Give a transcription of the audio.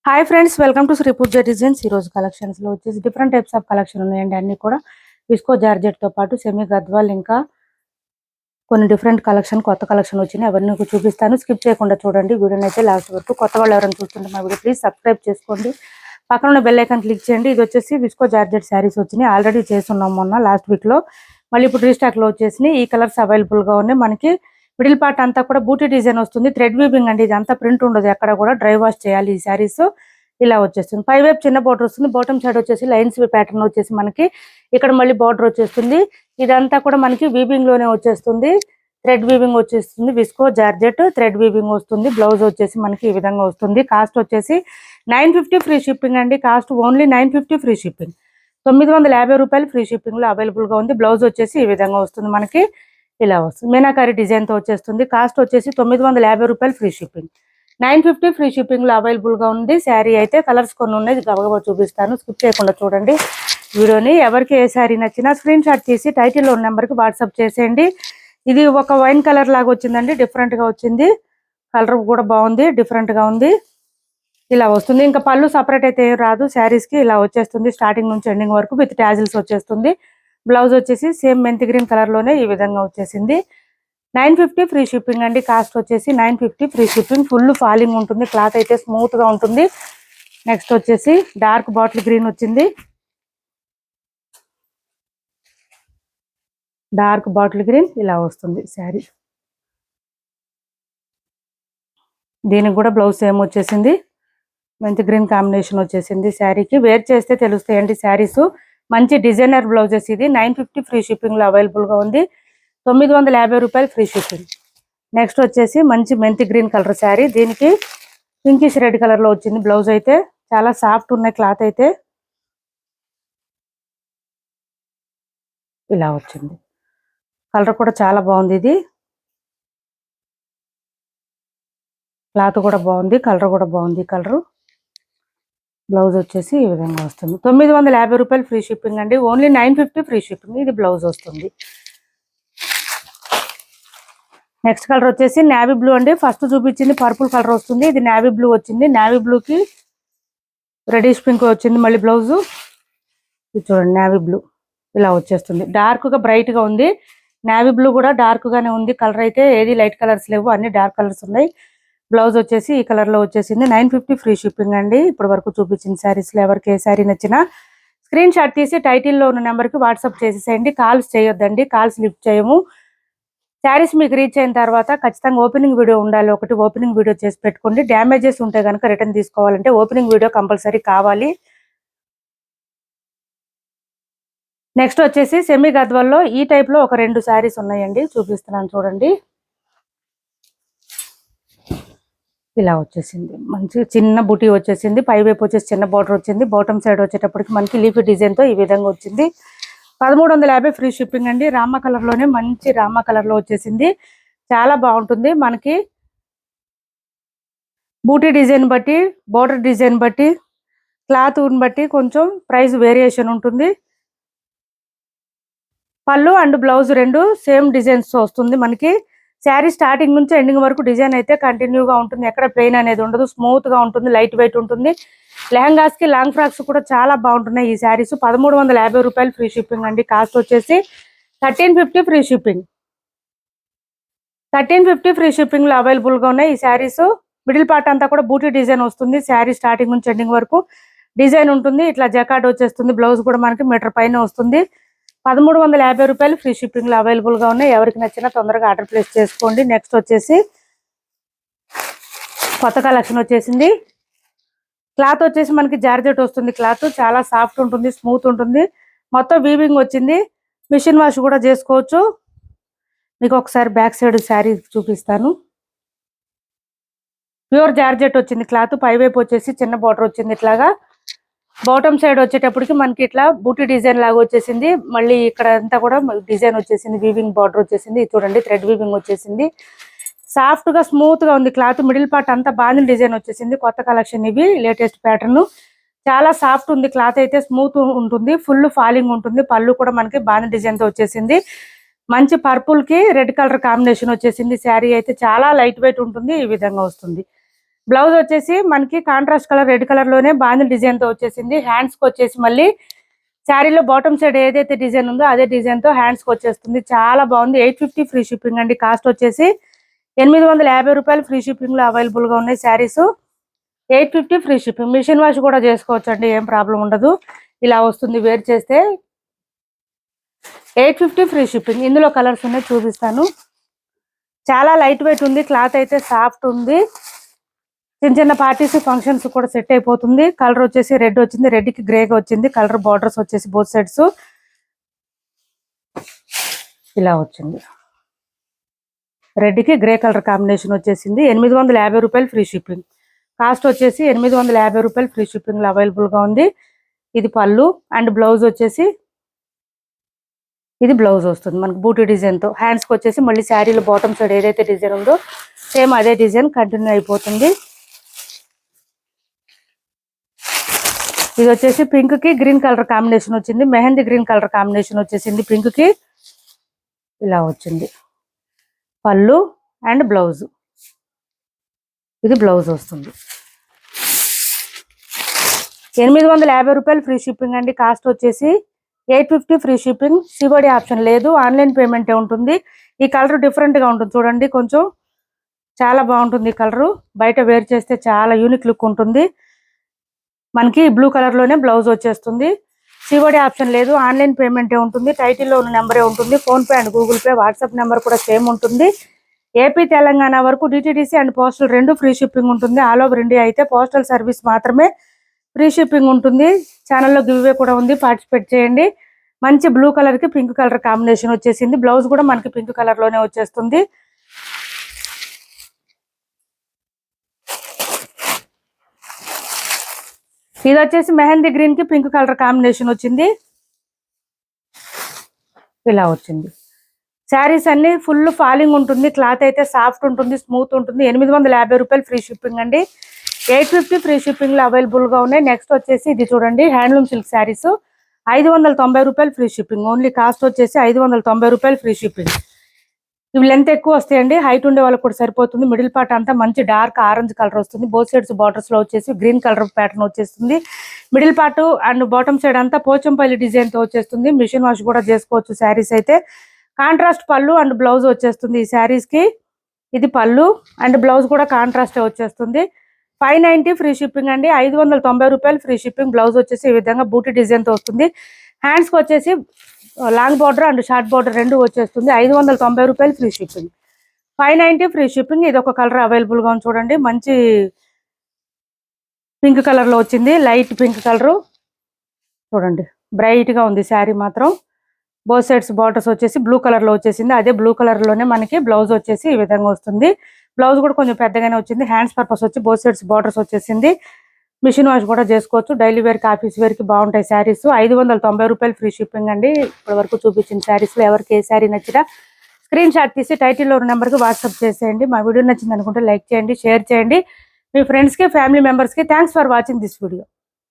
Hi friends, welcome to Shri Pooja designs. ఈ రోజు collections లో వచ్చేసి డిఫరెంట్ టైప్స్ ఆఫ్ కలెక్షన్ ఉన్నాయండి. అన్ని కూడా విస్కో జార్జెట్ తో పాటు సెమీ గద్వాల్, ఇంకా కొన్ని డిఫరెంట్ కలెక్షన్, కొత్త కలెక్షన్ వచ్చినాయి. అవన్నీ మీకు చూపిస్తాను. స్కిప్ చేయకుండా చూడండి వీడియోని అయితే లాస్ట్ వరకు. కొత్త వాళ్ళు ఎవరైనా చూస్తుంటే మా వీడియో ప్లీజ్ సబ్స్క్రైబ్ చేసుకోండి. పక్కన ఉన్న బెల్ ఐకాన్ క్లిక్ చేయండి. ఇది వచ్చేసి విస్కో జార్జెట్ శారీస్ వచ్చినాయి. ఆల్రెడీ చేస్తున్నాం మొన్న లాస్ట్ వీక్ లో. మళ్ళీ ఇప్పుడు రీస్టాక్ లో వచ్చేసినాయి. ఈ కలర్స్ అవైలబుల్ గా ఉన్నాయి. మనకి మిడిల్ పార్ట్ అంతా కూడా బూటీ డిజైన్ వస్తుంది. థ్రెడ్ వీవింగ్ అండి. ఇది అంతా ప్రింట్ ఉండదు, ఎక్కడ కూడా డ్రై వాష్ చేయాలి. ఈ శారీస్ ఇలా వచ్చేస్తుంది. పై వైపు చిన్న బార్డర్ వస్తుంది. బాటమ్ సైడ్ వచ్చేసి లైన్స్ ప్యాటర్న్ వచ్చేసి మనకి ఇక్కడ మళ్ళీ బార్డర్ వచ్చేస్తుంది. ఇదంతా కూడా మనకి వీవింగ్ లోనే వచ్చేస్తుంది. థ్రెడ్ వీవింగ్ వచ్చేస్తుంది. విస్కో జార్జెట్ థ్రెడ్ వీవింగ్ వస్తుంది. బ్లౌజ్ వచ్చేసి మనకి ఈ విధంగా వస్తుంది. కాస్ట్ వచ్చేసి 950 ఫ్రీ షిప్పింగ్ అండి. Cost only 950 free shipping. 950 రూపాయలు ఫ్రీ షిప్పింగ్ లో అవైలబుల్ గా ఉంది. బ్లౌజ్ వచ్చేసి ఈ విధంగా వస్తుంది. మనకి ఇలా వస్తుంది. మీనాకారి డిజైన్ తో వచ్చేస్తుంది. కాస్ట్ వచ్చేసి 950 రూపాయలు ఫ్రీ షిప్పింగ్. 950 ఫ్రీ షిప్పింగ్ లో అవైలబుల్ గా ఉంది. శారీ అయితే కలర్స్ కొన్ని ఉన్నాయి, గబగబా చూపిస్తాను. స్కిప్ చేయకుండా చూడండి వీడియోని. ఎవరికి ఏ శారీ నచ్చినా స్క్రీన్ షాట్ తీసి టైటిల్లో ఉన్న నెంబర్కి వాట్సాప్ చేసేయండి. ఇది ఒక వైన్ కలర్ లాగా వచ్చిందండి. డిఫరెంట్ గా వచ్చింది. కలర్ కూడా బాగుంది, డిఫరెంట్ గా ఉంది. ఇలా వస్తుంది. ఇంకా పళ్ళు సపరేట్ అయితే ఏం రాదు. శారీస్ కి ఇలా వచ్చేస్తుంది. స్టార్టింగ్ నుంచి ఎండింగ్ వరకు విత్ టాజిల్స్ వచ్చేస్తుంది. బ్లౌజ్ వచ్చేసి సేమ్ మెంతి గ్రీన్ కలర్ లోనే ఈ విధంగా వచ్చేసింది. 950 ఫ్రీ షిప్పింగ్ అండి. కాస్ట్ వచ్చేసి 950 ఫ్రీ షిప్పింగ్. ఫుల్ ఫాలింగ్ ఉంటుంది. క్లాత్ అయితే స్మూత్ గా ఉంటుంది. నెక్స్ట్ వచ్చేసి డార్క్ బాటిల్ గ్రీన్ వచ్చింది. డార్క్ బాటిల్ గ్రీన్ ఇలా వస్తుంది శారీ. దీనికి కూడా బ్లౌజ్ సేమ్ వచ్చేసింది. మంచి గ్రీన్ కాంబినేషన్ వచ్చేసింది. శారీకి వేర్ చేస్తే తెలుస్తాయండి శారీస్. మంచి డిజైనర్ బ్లౌజెస్. ఇది 950 ఫ్రీ షిప్పింగ్ లో అవైలబుల్ గా ఉంది. 950 రూపాయలు ఫ్రీ షిప్పింగ్. నెక్స్ట్ వచ్చేసి మంచి మెంతి గ్రీన్ కలర్ శారీ. దీనికి పింకిష్ రెడ్ కలర్ లో వచ్చింది. బ్లౌజ్ అయితే చాలా సాఫ్ట్ ఉన్నాయి. క్లాత్ అయితే ఇలా వచ్చింది. కలర్ కూడా చాలా బాగుంది. ఇది క్లాత్ కూడా బాగుంది, కలర్ కూడా బాగుంది. కలర్ బ్లౌజ్ వచ్చేసి ఈ విధంగా వస్తుంది. 950 రూపాయలు ఫ్రీ షిప్పింగ్ అండి. Only 950 free shipping. ఇది బ్లౌజ్ వస్తుంది. నెక్స్ట్ కలర్ వచ్చేసి నేవీ బ్లూ అండి. ఫస్ట్ చూపించింది పర్పుల్ కలర్ వస్తుంది. ఇది నేవీ బ్లూ వచ్చింది. నేవీ బ్లూకి రెడిష్ పింక్ వచ్చింది. మళ్ళీ బ్లౌజ్ ఇది చూడండి, నేవీ బ్లూ ఇలా వచ్చేస్తుంది. డార్క్ గా బ్రైట్ గా ఉంది. నేవీ బ్లూ కూడా డార్క్ గానే ఉంది. కలర్ అయితే ఏది లైట్ కలర్స్ లేవు, అన్ని డార్క్ కలర్స్ ఉన్నాయి. బ్లౌజ్ వచ్చేసి ఈ కలర్ లో వచ్చేసింది. 950 ఫ్రీ షిప్పింగ్ అండి. ఇప్పటి వరకు చూపించిన శారీస్ లో ఎవరికి ఏ శారీ నచ్చినా స్క్రీన్ షాట్ తీసి టైటిల్లో ఉన్న నెంబర్ కి వాట్సాప్ చేసేసేయండి. కాల్స్ చేయొద్దండి, కాల్స్ లిఫ్ట్ చేయము. శారీస్ మీకు రీచ్ అయిన తర్వాత ఖచ్చితంగా ఓపెనింగ్ వీడియో ఉండాలి. ఒకటి ఓపెనింగ్ వీడియో చేసి పెట్టుకోండి. డ్యామేజెస్ ఉంటే కనుక రిటర్న్ తీసుకోవాలంటే ఓపెనింగ్ వీడియో కంపల్సరీ కావాలి. నెక్స్ట్ వచ్చేసి సెమీ గద్వాల్లో ఈ టైప్ లో ఒక 2 శారీస్ ఉన్నాయండి. చూపిస్తున్నాను చూడండి. ఇలా వచ్చేసింది. మంచి చిన్న బుటీ వచ్చేసింది. పై వైపు వచ్చేసి చిన్న బార్డర్ వచ్చింది. బాటమ్ సైడ్ వచ్చేటప్పటికి మనకి లీఫీ డిజైన్ తో ఈ విధంగా వచ్చింది. 1350 ఫ్రీ షిప్పింగ్ అండి. రామ కలర్ లోనే మంచి రామ కలర్ లో వచ్చేసింది. చాలా బాగుంటుంది. మనకి బూటీ డిజైన్ బట్టి, బోర్డర్ డిజైన్ బట్టి, క్లాత్ బట్టి కొంచెం ప్రైస్ వేరియేషన్ ఉంటుంది. పళ్ళు అండ్ బ్లౌజ్ రెండు సేమ్ డిజైన్స్ వస్తుంది. మనకి శారీ స్టార్టింగ్ నుంచి ఎండింగ్ వరకు డిజైన్ అయితే కంటిన్యూగా ఉంటుంది. ఎక్కడ ప్లెయిన్ అనేది ఉండదు. స్మూత్ గా ఉంటుంది. లైట్ వెయిట్ ఉంటుంది. లెహంగాస్ కి లాంగ్ ఫ్రాక్స్ కూడా చాలా బాగుంటున్నాయి ఈ శారీస్. 1350 రూపాయలు ఫ్రీ షిప్పింగ్ అండి. కాస్ట్ వచ్చేసి 1350 ఫ్రీ షిప్పింగ్. 1350 ఫ్రీ షిప్పింగ్ లో అవైలబుల్ గా ఉన్నాయి ఈ శారీస్. మిడిల్ పార్ట్ అంతా కూడా బూటీ డిజైన్ వస్తుంది. శారీ స్టార్టింగ్ నుంచి ఎండింగ్ వరకు డిజైన్ ఉంటుంది. ఇట్లా జకార్డ్ వచ్చేస్తుంది. బ్లౌజ్ కూడా మనకి మీటర్ పైన వస్తుంది. 1350 రూపాయలు ఫ్రీ షిప్పింగ్ లో అవైలబుల్ గా ఉన్నాయి. ఎవరికి నచ్చినా తొందరగా ఆర్డర్ ప్లేస్ చేసుకోండి. నెక్స్ట్ వచ్చేసి కొత్త కలెక్షన్ వచ్చేసింది. క్లాత్ వచ్చేసి మనకి జార్జెట్ వస్తుంది. క్లాత్ చాలా సాఫ్ట్ ఉంటుంది, స్మూత్ ఉంటుంది. మొత్తం వీవింగ్ వచ్చింది. మిషన్ వాష్ కూడా చేసుకోవచ్చు. మీకు ఒకసారి బ్యాక్ సైడ్ శారీ చూపిస్తాను. ప్యూర్ జార్జెట్ వచ్చింది. క్లాత్ పై వైపు వచ్చేసి చిన్న బార్డర్ వచ్చింది. ఇట్లాగా బాటమ్ సైడ్ వచ్చేటప్పటికి మనకి ఇట్లా బూటీ డిజైన్ లాగా వచ్చేసింది. మళ్ళీ ఇక్కడ అంతా కూడా డిజైన్ వచ్చేసింది. వీవింగ్ బార్డర్ వచ్చేసింది. చూడండి, థ్రెడ్ వీవింగ్ వచ్చేసింది. సాఫ్ట్ గా స్మూత్ గా ఉంది క్లాత్. మిడిల్ పార్ట్ అంతా బాగా డిజైన్ వచ్చేసింది. కొత్త కలెక్షన్ ఇవి, లేటెస్ట్ ప్యాటర్న్. చాలా సాఫ్ట్ ఉంది. క్లాత్ అయితే స్మూత్ ఉంటుంది. ఫుల్ ఫాలింగ్ ఉంటుంది. పళ్ళు కూడా మనకి బాగా డిజైన్ తో వచ్చేసింది. మంచి పర్పుల్ కి రెడ్ కలర్ కాంబినేషన్ వచ్చేసింది. శారీ అయితే చాలా లైట్ వెయిట్ ఉంటుంది. ఈ విధంగా వస్తుంది. బ్లౌజ్ వచ్చేసి మనకి కాంట్రాస్ట్ కలర్ రెడ్ కలర్ లోనే బాందిల్ డిజైన్ తో వచ్చేసింది. హ్యాండ్స్ కి వచ్చేసి మళ్ళీ శారీలో బాటమ్ సైడ్ ఏదైతే డిజైన్ ఉందో అదే డిజైన్ తో హ్యాండ్స్ కి వచ్చేస్తుంది. చాలా బాగుంది. 850 ఫ్రీ షిప్పింగ్ అండి. కాస్ట్ వచ్చేసి 850 రూపాయలు ఫ్రీ షిప్పింగ్ లో అవైలబుల్ గా ఉన్నాయి saris. 850 free shipping. Machine wash కూడా చేసుకోవచ్చు అండి, ఏం ప్రాబ్లం ఉండదు. ఇలా వస్తుంది వేర్ చేస్తే. 850 ఫ్రీ షిప్పింగ్. ఇందులో కలర్స్ ఉన్నాయి, చూపిస్తాను. చాలా లైట్ వెయిట్ ఉంది, క్లాత్ అయితే సాఫ్ట్ ఉంది. చిన్న చిన్న పార్టీస్ ఫంక్షన్స్ కూడా సెట్ అయిపోతుంది. కలర్ వచ్చేసి రెడ్ వచ్చింది, రెడ్ కి గ్రేగా వచ్చింది. కలర్ బార్డర్స్ వచ్చేసి బోత్ సైడ్స్ ఇలా వచ్చింది. రెడ్ కి గ్రే కలర్ కాంబినేషన్ వచ్చేసింది. 850 రూపాయలు ఫ్రీ షిప్పింగ్. కాస్ట్ వచ్చేసి 850 రూపాయలు ఫ్రీ షిప్పింగ్ లో అవైలబుల్ గా ఉంది. ఇది పళ్ళు అండ్ బ్లౌజ్ వచ్చేసి ఇది బ్లౌజ్ వస్తుంది మనకు బూటీ డిజైన్ తో. హ్యాండ్స్ కి వచ్చేసి మళ్ళీ శారీలో బాటమ్ సైడ్ ఏదైతే డిజైన్ ఉందో సేమ్ అదే డిజైన్ కంటిన్యూ అయిపోతుంది. ఇది వచ్చేసి పింక్ కి గ్రీన్ కలర్ కాంబినేషన్ వచ్చింది. మెహందీ గ్రీన్ కలర్ కాంబినేషన్ వచ్చేసింది. పింక్ కి ఇలా వచ్చింది పళ్ళు అండ్ బ్లౌజ్. ఇది బ్లౌజ్ వస్తుంది. 850 రూపాయలు ఫ్రీ షిప్పింగ్ అండి. కాస్ట్ వచ్చేసి 850 ఫ్రీ షిప్పింగ్. సివడి ఆప్షన్ లేదు, ఆన్లైన్ పేమెంటే ఉంటుంది. ఈ కలర్ డిఫరెంట్ గా ఉంటుంది చూడండి, కొంచెం చాలా బాగుంటుంది. ఈ కలర్ బయట వేర్ చేస్తే చాలా యూనిక్ లుక్ ఉంటుంది. మనకి బ్లూ కలర్ లోనే బ్లౌజ్ వచ్చేస్తుంది. సివడి ఆప్షన్ లేదు, ఆన్లైన్ పేమెంటే ఉంటుంది. టైటిల్లో ఉన్న నెంబరే ఉంటుంది. Phone pay and Google pay, WhatsApp number కూడా సేమ్ ఉంటుంది. ఏపీ తెలంగాణ వరకు డిటిడిసి అండ్ పోస్టల్ రెండు ఫ్రీ షిప్పింగ్ ఉంటుంది. ఆల్ ఓవర్ ఇండియా అయితే పోస్టల్ సర్వీస్ మాత్రమే ఫ్రీ షిప్పింగ్ ఉంటుంది. ఛానల్లో గివ్వే కూడా ఉంది, పార్టిసిపేట్ చేయండి. మంచి బ్లూ కలర్ కి పింక్ కలర్ కాంబినేషన్ వచ్చేసింది. బ్లౌజ్ కూడా మనకి పింక్ కలర్ లోనే వచ్చేస్తుంది. ఇది వచ్చేసి మెహందీ గ్రీన్ కి పింక్ కలర్ కాంబినేషన్ వచ్చింది. ఇలా వచ్చింది. శారీస్ అన్ని ఫుల్ ఫాలింగ్ ఉంటుంది, క్లాత్ అయితే సాఫ్ట్ ఉంటుంది, స్మూత్ ఉంటుంది. 850 రూపాయలు ఫ్రీ షిప్పింగ్ అండి. 850 ఫ్రీ షిప్పింగ్ లో అవైలబుల్ గా ఉన్నాయి. నెక్స్ట్ వచ్చేసి ఇది చూడండి, హ్యాండ్లూమ్ సిల్క్ శారీస్ 590 రూపాయలు ఫ్రీ షిప్పింగ్. ఓన్లీ కాస్ట్ వచ్చేసి 590 రూపాయలు ఫ్రీ షిప్పింగ్. ఇవి లెంత్ ఎక్కువ వస్తాయండి, హైట్ ఉండే వాళ్ళకి కూడా సరిపోతుంది. మిడిల్ పార్ట్ అంతా మంచి డార్క్ ఆరెంజ్ కలర్ వస్తుంది. బోత్ సైడ్స్ బార్డర్స్ లో వచ్చేసి గ్రీన్ కలర్ ప్యాటర్న్ వచ్చేస్తుంది. Middle part and bottom side అంతా పోచంపల్లి డిజైన్ తో వచ్చేస్తుంది. మిషన్ వాష్ కూడా చేసుకోవచ్చు శారీస్ అయితే. కాంట్రాస్ట్ పళ్ళు అండ్ బ్లౌజ్ వచ్చేస్తుంది ఈ శారీస్ కి. ఇది పళ్ళు అండ్ బ్లౌజ్ కూడా కాంట్రాస్ట్ వచ్చేస్తుంది. 590 ఫ్రీ షిప్పింగ్ అండి. 590 రూపాయలు ఫ్రీ షిప్పింగ్. బ్లౌజ్ వచ్చేసి ఈ విధంగా బూటీ డిజైన్ తో వస్తుంది. హ్యాండ్స్ కి వచ్చేసి long border and short border రెండు వచ్చేస్తుంది. 590 రూపాయలు ఫ్రీ షిప్పింగ్. 590 free shipping. ఇది ఒక కలర్ అవైలబుల్ గా ఉంది చూడండి, మంచి పింక్ కలర్ లో వచ్చింది. లైట్ పింక్ కలర్ చూడండి, బ్రైట్ గా ఉంది శారీ మాత్రం. బోత్ సైడ్స్ బార్డర్స్ వచ్చేసి బ్లూ కలర్ లో వచ్చేసింది. అదే బ్లూ కలర్ లోనే మనకి బ్లౌజ్ వచ్చేసి ఈ విధంగా వస్తుంది. బ్లౌజ్ కూడా కొంచెం పెద్దగానే వచ్చింది. హ్యాండ్స్ పర్పస్ వచ్చి బోత్ సైడ్స్ బార్డర్స్ వచ్చేసింది. మిషన్ వాష్ కూడా చేసుకోవచ్చు. డైలీ వేర్ కి ఆఫీస్ వేర్ కి బాగుంటాయి శారీస్. 590 రూపాయలు ఫ్రీ షిప్పింగ్ అండి. ఇప్పటి వరకు చూపించిన శారీస్ లో ఎవరికి ఏ శారీ నచ్చినా స్క్రీన్ షాట్ తీసి టైటిల్లో ఉన్న నెంబర్ కి వాట్సాప్ చేసేయండి. మా వీడియో నచ్చింది అనుకుంటే లైక్ చేయండి, షేర్ చేయండి మీ ఫ్రెండ్స్ కి, ఫ్యామిలీ మెంబర్స్ కి. Thanks for watching this video.